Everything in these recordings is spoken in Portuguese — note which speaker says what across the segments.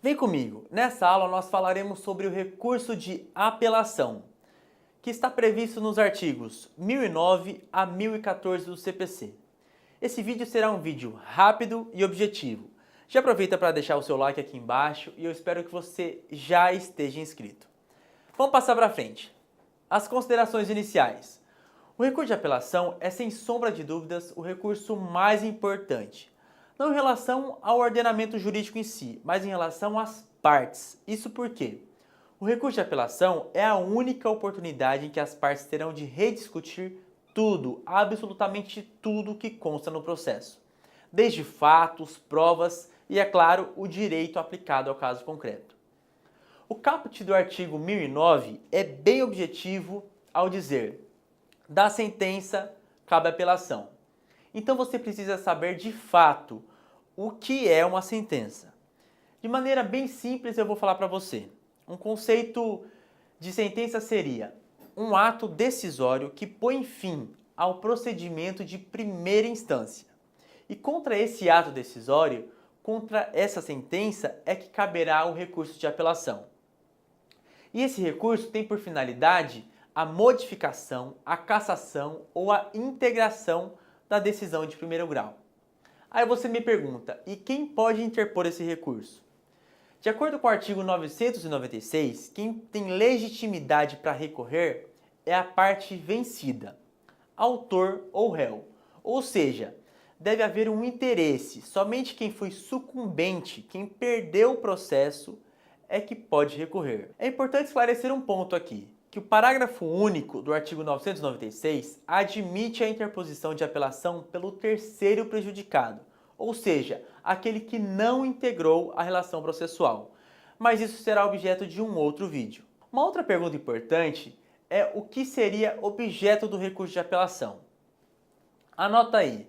Speaker 1: Vem comigo, nessa aula nós falaremos sobre o recurso de apelação, que está previsto nos artigos 1009 a 1014 do CPC. Esse vídeo será um vídeo rápido e objetivo. Já aproveita para deixar o seu like aqui embaixo e eu espero que você já esteja inscrito. Vamos passar para frente. As considerações iniciais. O recurso de apelação é, sem sombra de dúvidas, o recurso mais importante. Não em relação ao ordenamento jurídico em si, mas em relação às partes. Isso porque o recurso de apelação é a única oportunidade em que as partes terão de rediscutir tudo, absolutamente tudo que consta no processo. Desde fatos, provas e, é claro, o direito aplicado ao caso concreto. O caput do artigo 1009 é bem objetivo ao dizer: da sentença cabe apelação. Então você precisa saber de fato o que é uma sentença. De maneira bem simples eu vou falar para você. Um conceito de sentença seria um ato decisório que põe fim ao procedimento de primeira instância. E contra esse ato decisório, contra essa sentença, é que caberá o recurso de apelação. E esse recurso tem por finalidade a modificação, a cassação ou a integração da decisão de primeiro grau. Aí você me pergunta, e quem pode interpor esse recurso? De acordo com o artigo 996, quem tem legitimidade para recorrer é a parte vencida, autor ou réu. Ou seja, deve haver um interesse, somente quem foi sucumbente, quem perdeu o processo, é que pode recorrer. É importante esclarecer um ponto aqui, que o parágrafo único do artigo 996 admite a interposição de apelação pelo terceiro prejudicado, ou seja, aquele que não integrou a relação processual. Mas isso será objeto de um outro vídeo. Uma outra pergunta importante é o que seria objeto do recurso de apelação. Anota aí,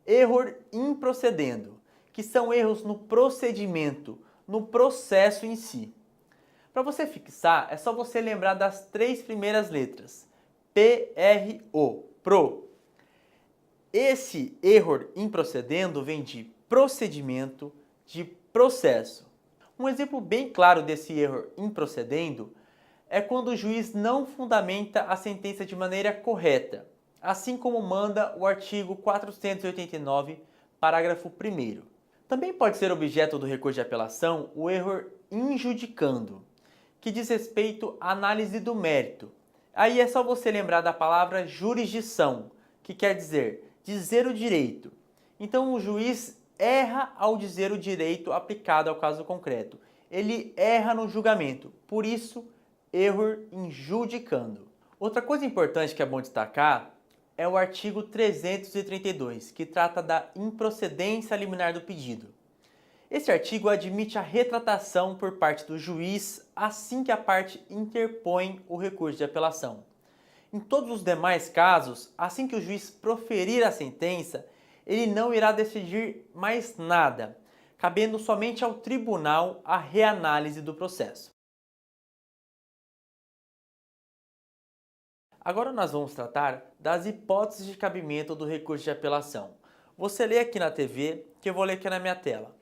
Speaker 1: error improcedendo, que são erros no procedimento, no processo em si. Para você fixar, é só você lembrar das três primeiras letras, PRO, PRO. Esse erro improcedendo vem de procedimento, de processo. Um exemplo bem claro desse erro improcedendo é quando o juiz não fundamenta a sentença de maneira correta, assim como manda o artigo 489, parágrafo 1º. Também pode ser objeto do recurso de apelação o erro injudicando, que diz respeito à análise do mérito. Aí é só você lembrar da palavra jurisdição, que quer dizer o direito. Então o juiz erra ao dizer o direito aplicado ao caso concreto. Ele erra no julgamento, por isso, erro injudicando. Outra coisa importante que é bom destacar é o artigo 332, que trata da improcedência liminar do pedido. Esse artigo admite a retratação por parte do juiz assim que a parte interpõe o recurso de apelação. Em todos os demais casos, assim que o juiz proferir a sentença, ele não irá decidir mais nada, cabendo somente ao tribunal a reanálise do processo. Agora nós vamos tratar das hipóteses de cabimento do recurso de apelação. Você lê aqui na TV, que eu vou ler aqui na minha tela.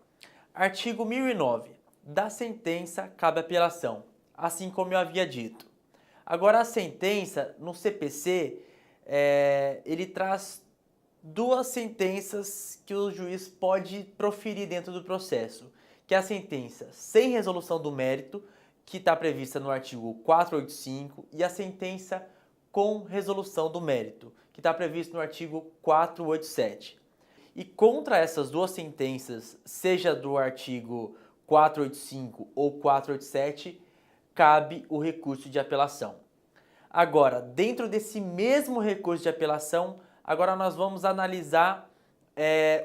Speaker 1: Artigo 1009. Da sentença cabe apelação, assim como eu havia dito. Agora a sentença no CPC, ele traz duas sentenças que o juiz pode proferir dentro do processo, que é a sentença sem resolução do mérito, que está prevista no artigo 485, e a sentença com resolução do mérito, que está previsto no artigo 487. E contra essas duas sentenças, seja do artigo 485 ou 487, cabe o recurso de apelação. Agora, dentro desse mesmo recurso de apelação, agora nós vamos analisar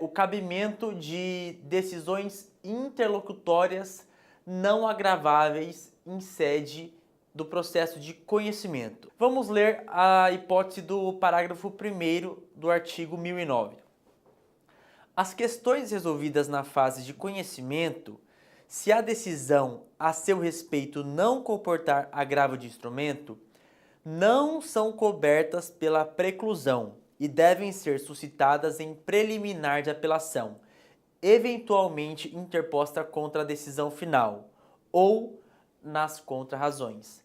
Speaker 1: o cabimento de decisões interlocutórias não agraváveis em sede do processo de conhecimento. Vamos ler a hipótese do parágrafo 1º do artigo 1009. As questões resolvidas na fase de conhecimento, se a decisão a seu respeito não comportar agravo de instrumento, não são cobertas pela preclusão e devem ser suscitadas em preliminar de apelação, eventualmente interposta contra a decisão final ou nas contrarrazões.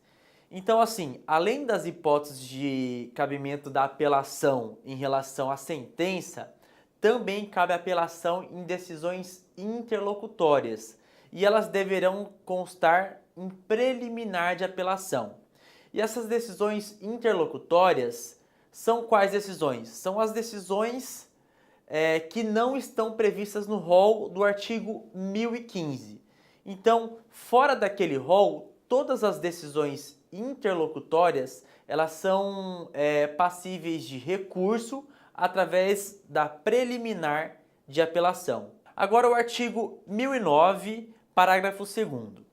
Speaker 1: Então, assim, além das hipóteses de cabimento da apelação em relação à sentença, também cabe apelação em decisões interlocutórias e elas deverão constar em preliminar de apelação. E essas decisões interlocutórias são quais decisões? São as decisões que não estão previstas no rol do artigo 1015. Então, fora daquele rol, todas as decisões interlocutórias, elas são passíveis de recurso através da preliminar de apelação. Agora o artigo 1009, parágrafo 2º.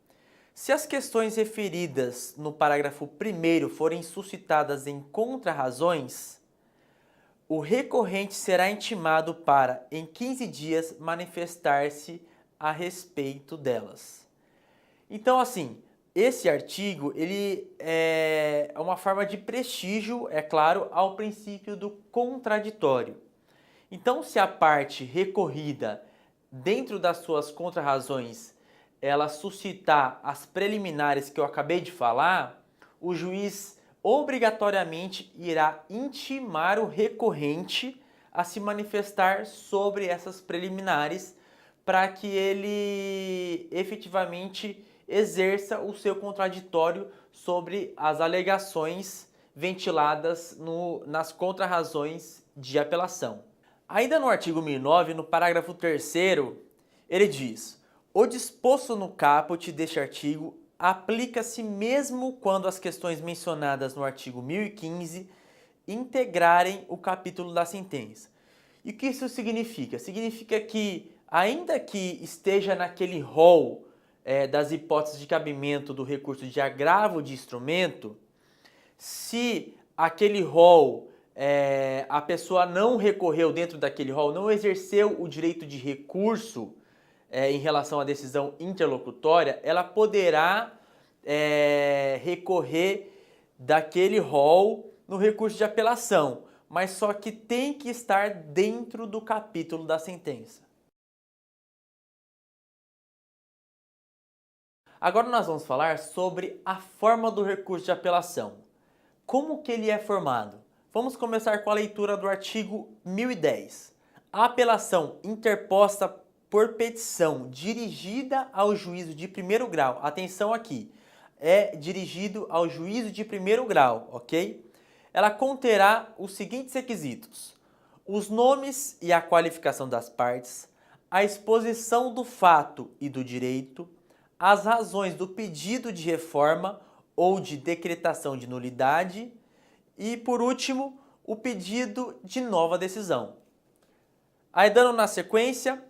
Speaker 1: Se as questões referidas no parágrafo 1º forem suscitadas em contrarrazões, o recorrente será intimado para, em 15 dias, manifestar-se a respeito delas. Então, assim, esse artigo ele é uma forma de prestígio, é claro, ao princípio do contraditório. Então, se a parte recorrida, dentro das suas contrarrazões, ela suscitar as preliminares que eu acabei de falar, o juiz obrigatoriamente irá intimar o recorrente a se manifestar sobre essas preliminares para que ele efetivamente exerça o seu contraditório sobre as alegações ventiladas nas contrarrazões de apelação. Ainda no artigo 1009, no parágrafo 3º, ele diz: o disposto no caput deste artigo aplica-se mesmo quando as questões mencionadas no artigo 1015 integrarem o capítulo da sentença. E o que isso significa? Significa que, ainda que esteja naquele rol das hipóteses de cabimento do recurso de agravo de instrumento, se aquele rol, a pessoa não recorreu dentro daquele rol, não exerceu o direito de recurso em relação à decisão interlocutória, ela poderá recorrer daquele rol no recurso de apelação, mas só que tem que estar dentro do capítulo da sentença. Agora nós vamos falar sobre a forma do recurso de apelação. Como que ele é formado? Vamos começar com a leitura do artigo 1010. A apelação interposta por petição dirigida ao juízo de primeiro grau, atenção aqui, é dirigido ao juízo de primeiro grau, ok? Ela conterá os seguintes requisitos: os nomes e a qualificação das partes, a exposição do fato e do direito, as razões do pedido de reforma ou de decretação de nulidade e, por último, o pedido de nova decisão. Aí, dando na sequência,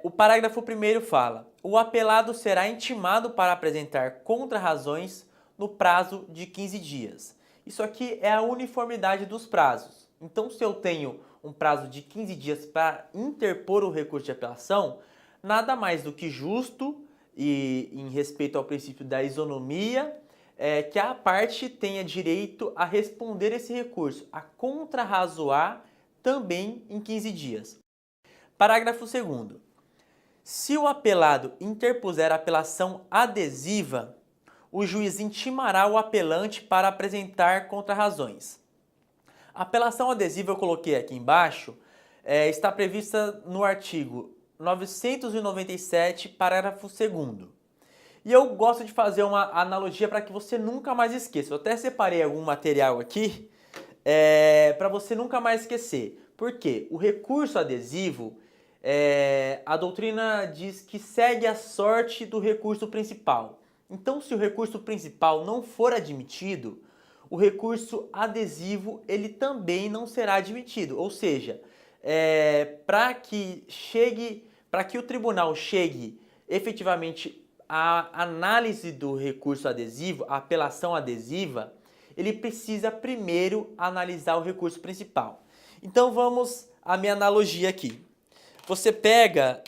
Speaker 1: o parágrafo 1º fala: o apelado será intimado para apresentar contrarrazões no prazo de 15 dias. Isso aqui é a uniformidade dos prazos. Então, se eu tenho um prazo de 15 dias para interpor o recurso de apelação, nada mais do que justo e em respeito ao princípio da isonomia, que a parte tenha direito a responder esse recurso, a contrarrazoar também em 15 dias. Parágrafo 2º. Se o apelado interpuser apelação adesiva, o juiz intimará o apelante para apresentar contrarrazões. A apelação adesiva, eu coloquei aqui embaixo, está prevista no artigo 997, parágrafo 2º. E eu gosto de fazer uma analogia para que você nunca mais esqueça. Eu até separei algum material aqui para você nunca mais esquecer. Por quê? O recurso adesivo, a doutrina diz que segue a sorte do recurso principal. Então, se o recurso principal não for admitido, o recurso adesivo ele também não será admitido. Ou seja, para que o tribunal chegue efetivamente à análise do recurso adesivo, a apelação adesiva, ele precisa primeiro analisar o recurso principal. Então vamos à minha analogia aqui. Você pega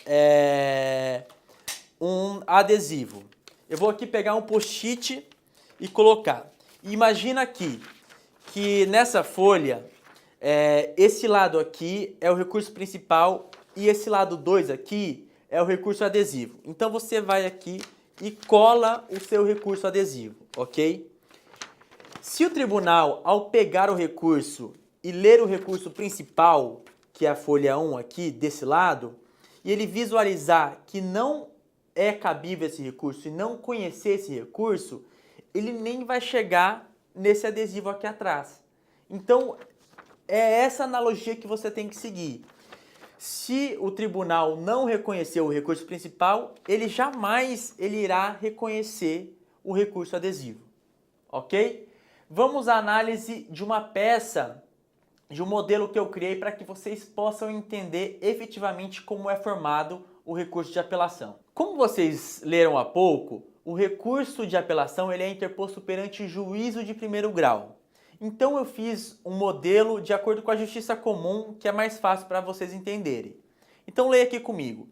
Speaker 1: um adesivo. Eu vou aqui pegar um post-it e colocar. Imagina aqui que nessa folha, esse lado aqui é o recurso principal e esse lado 2 aqui é o recurso adesivo. Então você vai aqui e cola o seu recurso adesivo, ok? Se o tribunal, ao pegar o recurso e ler o recurso principal, que é a folha 1 aqui, desse lado, e ele visualizar que não é cabível esse recurso e não conhecer esse recurso, ele nem vai chegar nesse adesivo aqui atrás. Então, é essa analogia que você tem que seguir. Se o tribunal não reconhecer o recurso principal, ele jamais irá reconhecer o recurso adesivo, ok? Vamos à análise de uma peça, de um modelo que eu criei para que vocês possam entender efetivamente como é formado o recurso de apelação. Como vocês leram há pouco, o recurso de apelação ele é interposto perante o juízo de primeiro grau. Então eu fiz um modelo de acordo com a justiça comum, que é mais fácil para vocês entenderem. Então leia aqui comigo.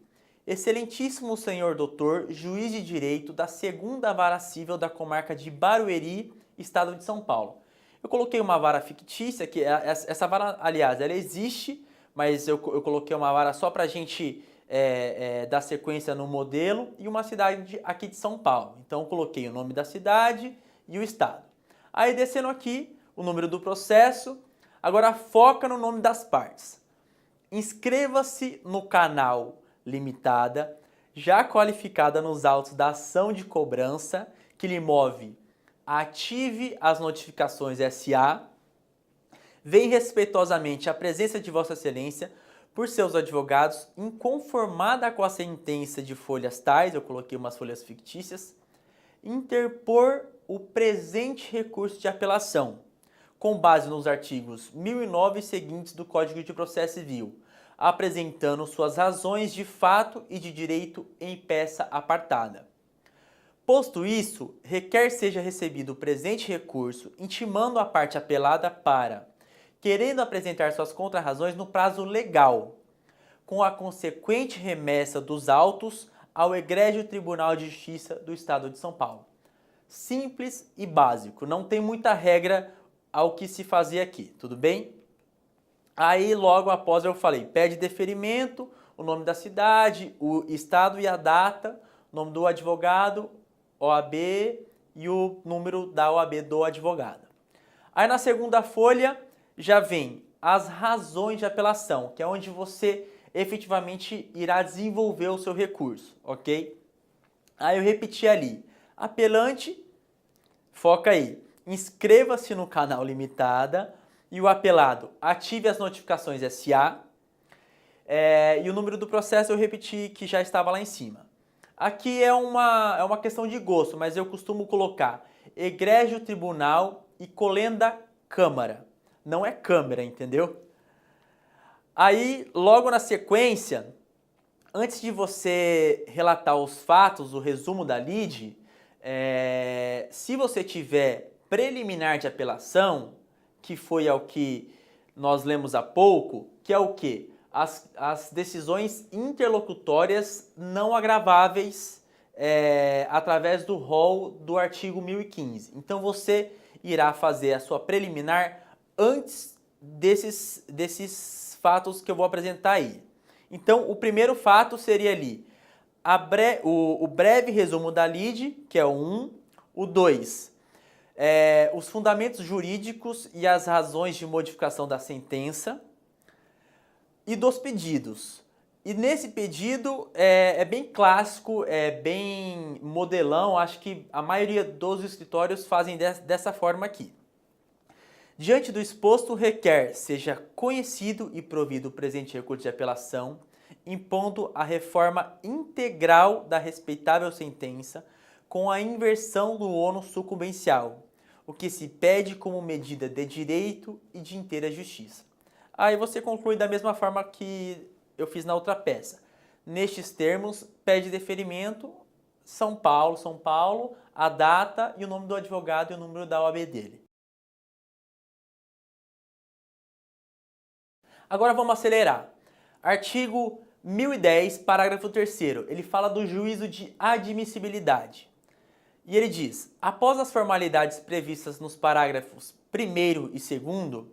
Speaker 1: Excelentíssimo senhor doutor, juiz de direito da 2ª Vara Civil da comarca de Barueri, Estado de São Paulo. Eu coloquei uma vara fictícia, que essa vara, aliás, ela existe, mas eu coloquei uma vara só para a gente dar sequência no modelo, e uma cidade aqui de São Paulo. Então eu coloquei o nome da cidade e o estado. Aí descendo aqui, o número do processo. Agora foca no nome das partes. Inscreva-se no canal Limitada, já qualificada nos autos da ação de cobrança que lhe move. Ative as notificações SA. Vem respeitosamente à presença de Vossa Excelência por seus advogados, inconformada com a sentença de folhas tais, eu coloquei umas folhas fictícias, interpor o presente recurso de apelação, com base nos artigos 1009 e seguintes do Código de Processo Civil, apresentando suas razões de fato e de direito em peça apartada. Posto isso, requer seja recebido o presente recurso, intimando a parte apelada para, querendo apresentar suas contrarrazões no prazo legal, com a consequente remessa dos autos ao Egrégio Tribunal de Justiça do Estado de São Paulo. Simples e básico, não tem muita regra ao que se fazer aqui, tudo bem? Aí logo após eu falei, pede deferimento, o nome da cidade, o estado e a data, nome do advogado, OAB e o número da OAB do advogado. Aí na segunda folha já vem as razões de apelação, que é onde você efetivamente irá desenvolver o seu recurso, ok? Aí eu repeti ali, apelante, foca aí, inscreva-se no canal Limitada e o apelado ative as notificações SA e o número do processo eu repeti que já estava lá em cima. Aqui é uma questão de gosto, mas eu costumo colocar Egrégio Tribunal e Colenda Câmara. Não é câmera, entendeu? Aí, logo na sequência, antes de você relatar os fatos, o resumo da lide, se você tiver preliminar de apelação, que foi ao que nós lemos há pouco, que é o quê? As decisões interlocutórias não agraváveis através do rol do artigo 1015. Então você irá fazer a sua preliminar antes desses fatos que eu vou apresentar aí. Então o primeiro fato seria ali o breve resumo da lide, que é o 1, o 2, os fundamentos jurídicos e as razões de modificação da sentença, e dos pedidos. E nesse pedido é bem clássico, é bem modelão, acho que a maioria dos escritórios fazem dessa forma aqui. Diante do exposto, requer seja conhecido e provido o presente recurso de apelação, impondo a reforma integral da respeitável sentença com a inversão do ônus sucumbencial, o que se pede como medida de direito e de inteira justiça. Aí você conclui da mesma forma que eu fiz na outra peça. Nestes termos, pede deferimento, São Paulo, a data e o nome do advogado e o número da OAB dele. Agora vamos acelerar. Artigo 1010, parágrafo 3º, ele fala do juízo de admissibilidade. E ele diz, após as formalidades previstas nos parágrafos 1º e 2º,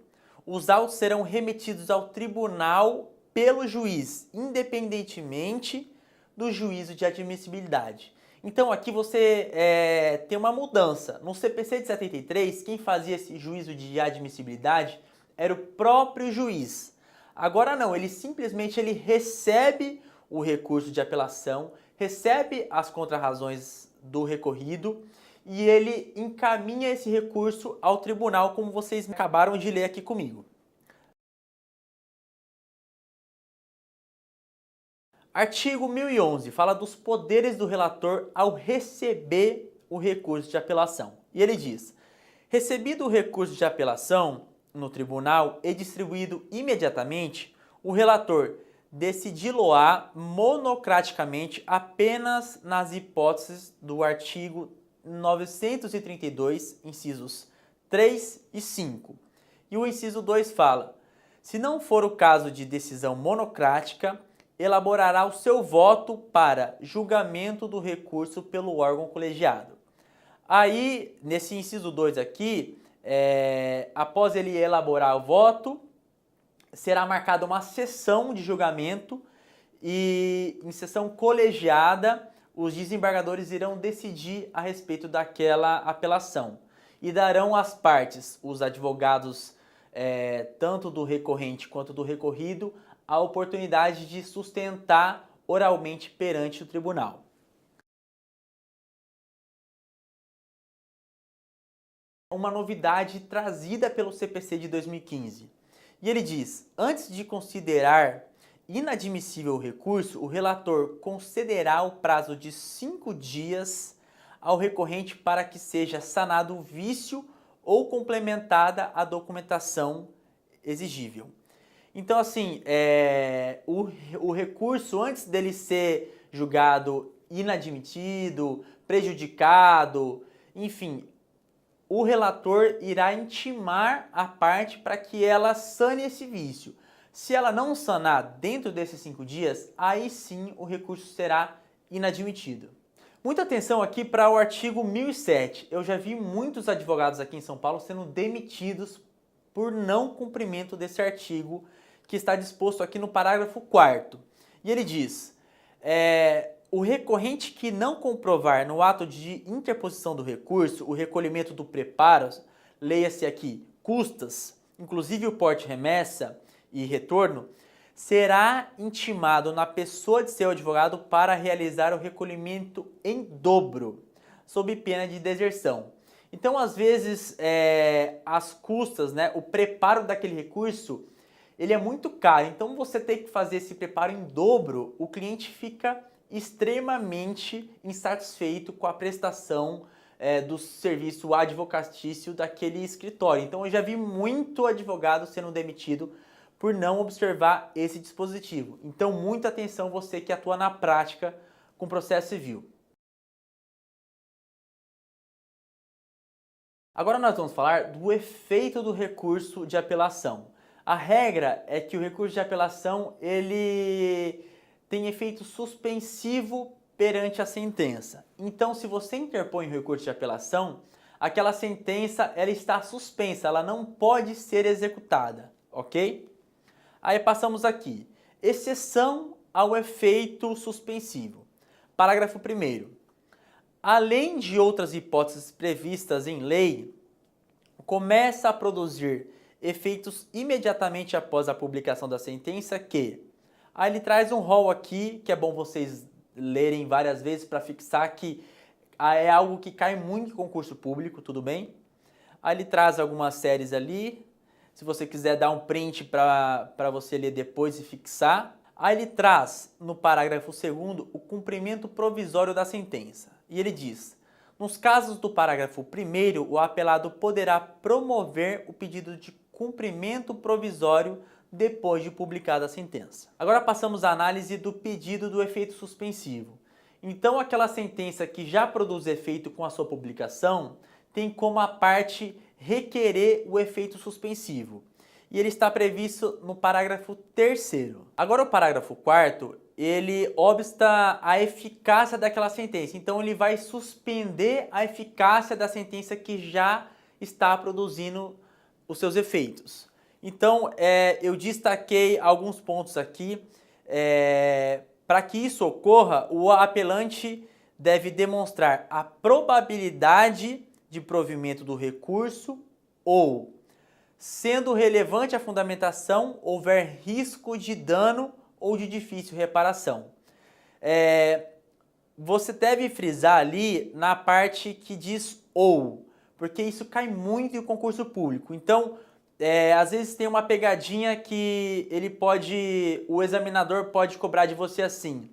Speaker 1: os autos serão remetidos ao tribunal pelo juiz, independentemente do juízo de admissibilidade. Então aqui você tem uma mudança. No CPC de 73, quem fazia esse juízo de admissibilidade era o próprio juiz. Agora não, ele simplesmente recebe o recurso de apelação, recebe as contrarrazões do recorrido e ele encaminha esse recurso ao tribunal, como vocês acabaram de ler aqui comigo. Artigo 1011 fala dos poderes do relator ao receber o recurso de apelação. E ele diz: recebido o recurso de apelação no tribunal e distribuído imediatamente, o relator decidi-lo-á monocraticamente apenas nas hipóteses do artigo 932, incisos 3 e 5. E o inciso 2 fala: se não for o caso de decisão monocrática, elaborará o seu voto para julgamento do recurso pelo órgão colegiado. Aí, nesse inciso 2 aqui, após ele elaborar o voto, será marcada uma sessão de julgamento e, em sessão colegiada, os desembargadores irão decidir a respeito daquela apelação e darão às partes, os advogados, tanto do recorrente quanto do recorrido, a oportunidade de sustentar oralmente perante o tribunal. Uma novidade trazida pelo CPC de 2015. E ele diz: antes de considerar inadmissível o recurso, o relator concederá o prazo de 5 dias ao recorrente para que seja sanado o vício ou complementada a documentação exigível. Então, assim, o recurso, antes dele ser julgado inadmitido, prejudicado, enfim, o relator irá intimar a parte para que ela sane esse vício. Se ela não sanar dentro desses 5 dias, aí sim o recurso será inadmitido. Muita atenção aqui para o artigo 1007. Eu já vi muitos advogados aqui em São Paulo sendo demitidos por não cumprimento desse artigo, que está disposto aqui no parágrafo 4º. E ele diz: o recorrente que não comprovar no ato de interposição do recurso o recolhimento do preparo, leia-se aqui, custas, inclusive o porte remessa e retorno, será intimado na pessoa de seu advogado para realizar o recolhimento em dobro, sob pena de deserção. Então, às vezes, as custas, né, o preparo daquele recurso, ele é muito caro. Então, você tem que fazer esse preparo em dobro, o cliente fica extremamente insatisfeito com a prestação do serviço advocatício daquele escritório. Então, eu já vi muito advogado sendo demitido por não observar esse dispositivo. Então, muita atenção você que atua na prática com processo civil. Agora nós vamos falar do efeito do recurso de apelação. A regra é que o recurso de apelação ele tem efeito suspensivo perante a sentença. Então, se você interpõe um recurso de apelação, aquela sentença ela está suspensa, ela não pode ser executada, ok? Aí passamos aqui, exceção ao efeito suspensivo. Parágrafo 1º. Além de outras hipóteses previstas em lei, começa a produzir efeitos imediatamente após a publicação da sentença que... Aí ele traz um rol aqui, que é bom vocês lerem várias vezes para fixar que é algo que cai muito em concurso público, tudo bem? Aí ele traz algumas séries ali, se você quiser dar um print para você ler depois e fixar. Aí ele traz no parágrafo 2º o cumprimento provisório da sentença. E ele diz: nos casos do parágrafo 1º, o apelado poderá promover o pedido de cumprimento provisório depois de publicada a sentença. Agora passamos à análise do pedido do efeito suspensivo. Então, aquela sentença que já produz efeito com a sua publicação tem como a parte requerer o efeito suspensivo. E ele está previsto no parágrafo 3º. Agora o parágrafo 4º, ele obsta a eficácia daquela sentença. Então ele vai suspender a eficácia da sentença que já está produzindo os seus efeitos. Então, eu destaquei alguns pontos aqui. Para que isso ocorra, o apelante deve demonstrar a probabilidade de provimento do recurso ou, sendo relevante a fundamentação, houver risco de dano ou de difícil reparação. Você deve frisar ali na parte que diz ou, porque isso cai muito em concurso público. Então, às vezes tem uma pegadinha que o examinador pode cobrar de você assim,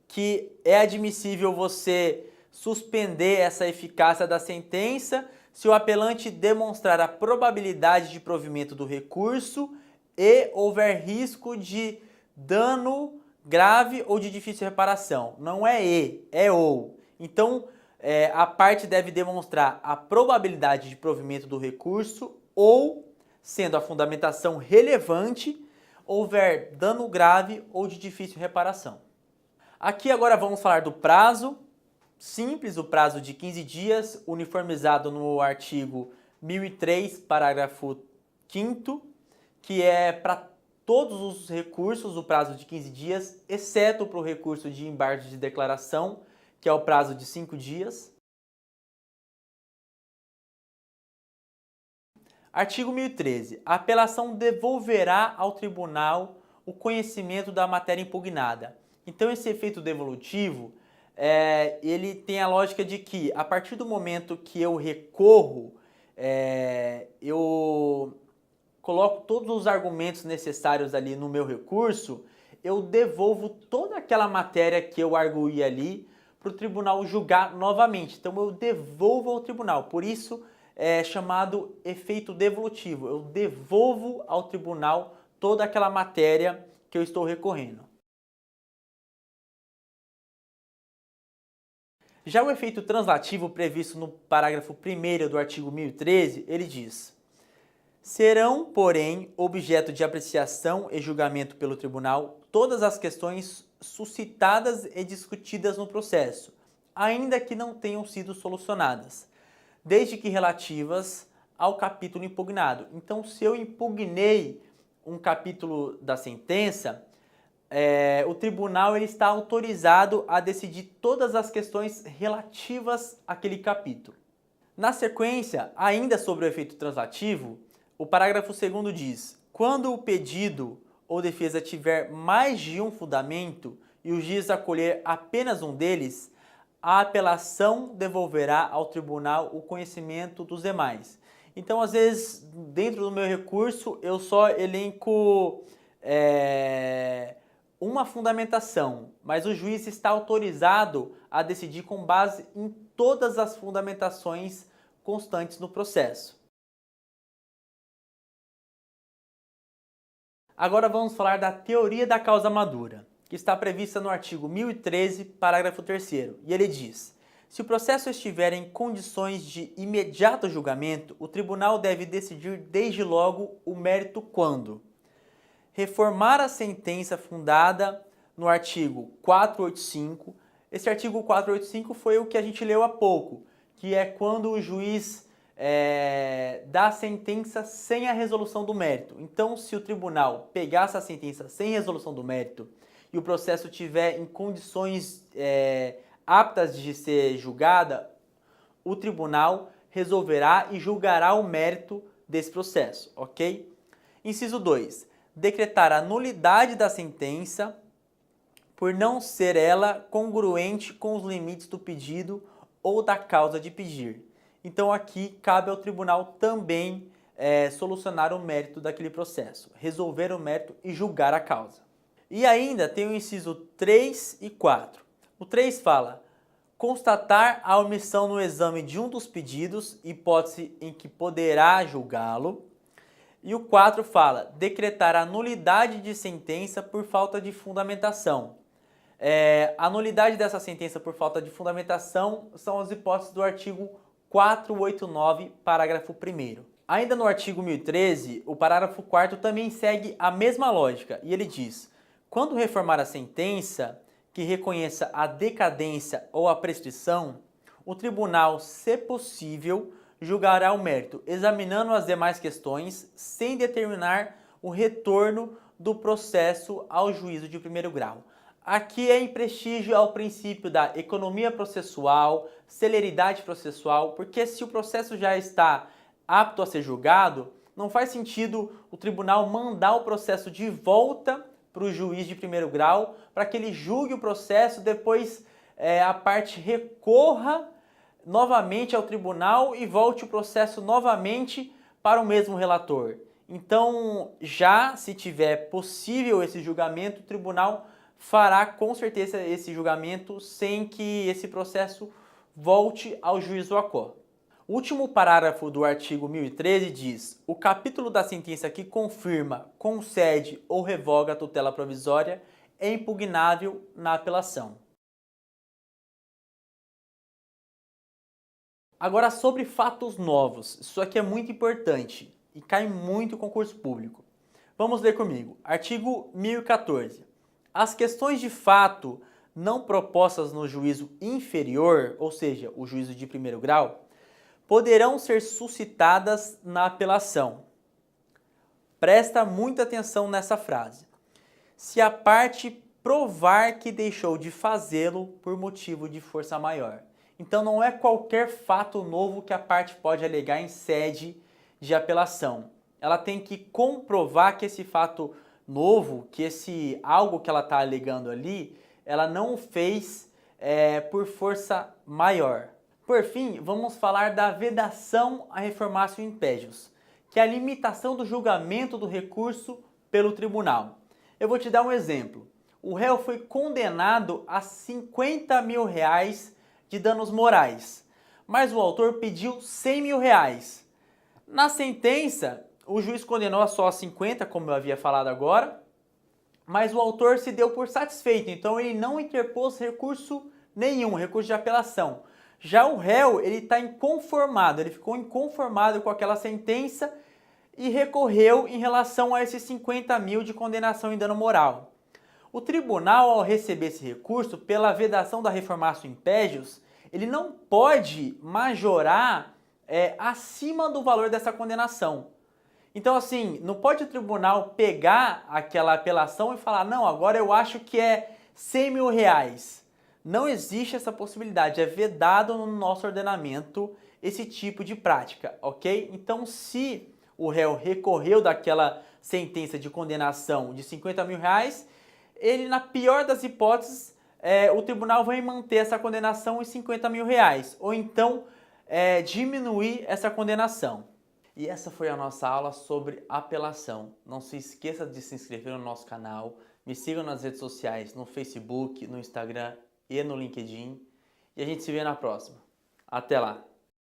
Speaker 1: que é admissível você suspender essa eficácia da sentença se o apelante demonstrar a probabilidade de provimento do recurso e houver risco de dano grave ou de difícil reparação. Não é e, é ou. Então, a parte deve demonstrar a probabilidade de provimento do recurso ou, sendo a fundamentação relevante, houver dano grave ou de difícil reparação. Aqui agora vamos falar do prazo. Simples, o prazo de 15 dias, uniformizado no artigo 1003, parágrafo 5º, que é para todos os recursos o prazo de 15 dias, exceto para o recurso de embargo de declaração, que é o prazo de 5 dias. Artigo 1013. A apelação devolverá ao tribunal o conhecimento da matéria impugnada. Então, esse efeito devolutivo, ele tem a lógica de que, a partir do momento que eu recorro, eu coloco todos os argumentos necessários ali no meu recurso, eu devolvo toda aquela matéria que eu arguí ali para o tribunal julgar novamente. Então, eu devolvo ao tribunal. Por isso, é chamado efeito devolutivo. Eu devolvo ao tribunal toda aquela matéria que eu estou recorrendo. Já o efeito translativo previsto no parágrafo 1º do artigo 1013, ele diz: serão, porém, objeto de apreciação e julgamento pelo tribunal todas as questões suscitadas e discutidas no processo, ainda que não tenham sido solucionadas, desde que relativas ao capítulo impugnado. Então, se eu impugnei um capítulo da sentença, o tribunal ele está autorizado a decidir todas as questões relativas àquele capítulo. Na sequência, ainda sobre o efeito translativo, o parágrafo 2º diz: quando o pedido ou defesa tiver mais de um fundamento e o juiz acolher apenas um deles, a apelação devolverá ao tribunal o conhecimento dos demais. Então, às vezes, dentro do meu recurso, eu só elenco uma fundamentação, mas o juiz está autorizado a decidir com base em todas as fundamentações constantes no processo. Agora vamos falar da teoria da causa madura, que está prevista no artigo 1013, parágrafo 3º, e ele diz: se o processo estiver em condições de imediato julgamento, o tribunal deve decidir desde logo o mérito quando reformar a sentença fundada no artigo 485. Esse artigo 485 foi o que a gente leu há pouco, que é quando o juiz dá a sentença sem a resolução do mérito. Então, se o tribunal pegar essa sentença sem resolução do mérito e o processo estiver em condições aptas de ser julgada, o tribunal resolverá e julgará o mérito desse processo, ok? Inciso 2. Decretar a nulidade da sentença por não ser ela congruente com os limites do pedido ou da causa de pedir. Então aqui cabe ao tribunal também solucionar o mérito daquele processo, resolver o mérito e julgar a causa. E ainda tem o inciso 3 e 4. O 3 fala: constatar a omissão no exame de um dos pedidos, hipótese em que poderá julgá-lo. E o 4 fala: decretar a nulidade de sentença por falta de fundamentação. A nulidade dessa sentença por falta de fundamentação são as hipóteses do artigo 489, parágrafo 1º. Ainda no artigo 1013, o parágrafo 4º também segue a mesma lógica, e ele diz: quando reformar a sentença que reconheça a decadência ou a prescrição, o tribunal, se possível, julgará o mérito, examinando as demais questões, sem determinar o retorno do processo ao juízo de primeiro grau. Aqui é em prestígio ao princípio da economia processual, celeridade processual, porque se o processo já está apto a ser julgado, não faz sentido o tribunal mandar o processo de volta para o juiz de primeiro grau para que ele julgue o processo, depois a parte recorra novamente ao tribunal e volte o processo novamente para o mesmo relator. Então, já se tiver possível esse julgamento, o tribunal fará com certeza esse julgamento sem que esse processo volte ao juiz do ACO. O último parágrafo do artigo 1013 diz: o capítulo da sentença que confirma, concede ou revoga a tutela provisória é impugnável na apelação. Agora, sobre fatos novos, isso aqui é muito importante e cai muito em concurso público. Vamos ler comigo. Artigo 1014. As questões de fato não propostas no juízo inferior, ou seja, o juízo de primeiro grau, poderão ser suscitadas na apelação. Presta muita atenção nessa frase. Se a parte provar que deixou de fazê-lo por motivo de força maior. Então não é qualquer fato novo que a parte pode alegar em sede de apelação. Ela tem que comprovar que esse fato novo, que esse algo que ela está alegando ali, ela não fez por força maior. Por fim, vamos falar da vedação a reformatio impégios, que é a limitação do julgamento do recurso pelo tribunal. Eu vou te dar um exemplo. O réu foi condenado a 50 mil reais de danos morais, mas o autor pediu 100 mil reais. Na sentença, o juiz condenou só a 50, como eu havia falado agora, mas o autor se deu por satisfeito, então ele não interpôs recurso nenhum, recurso de apelação. Já o réu, ele está inconformado, ele ficou inconformado com aquela sentença e recorreu em relação a esses 50 mil de condenação em dano moral. O tribunal, ao receber esse recurso, pela vedação da reformatio impégios, ele não pode majorar acima do valor dessa condenação. Então, assim, não pode o tribunal pegar aquela apelação e falar, não, agora eu acho que é 100 mil reais. Não existe essa possibilidade, é vedado no nosso ordenamento esse tipo de prática, ok? Então, se o réu recorreu daquela sentença de condenação de 50 mil reais, ele, na pior das hipóteses, o tribunal vai manter essa condenação em 50 mil reais, ou então diminuir essa condenação. E essa foi a nossa aula sobre apelação. Não se esqueça de se inscrever no nosso canal, me sigam nas redes sociais, no Facebook, no Instagram e no LinkedIn. E a gente se vê na próxima. Até lá!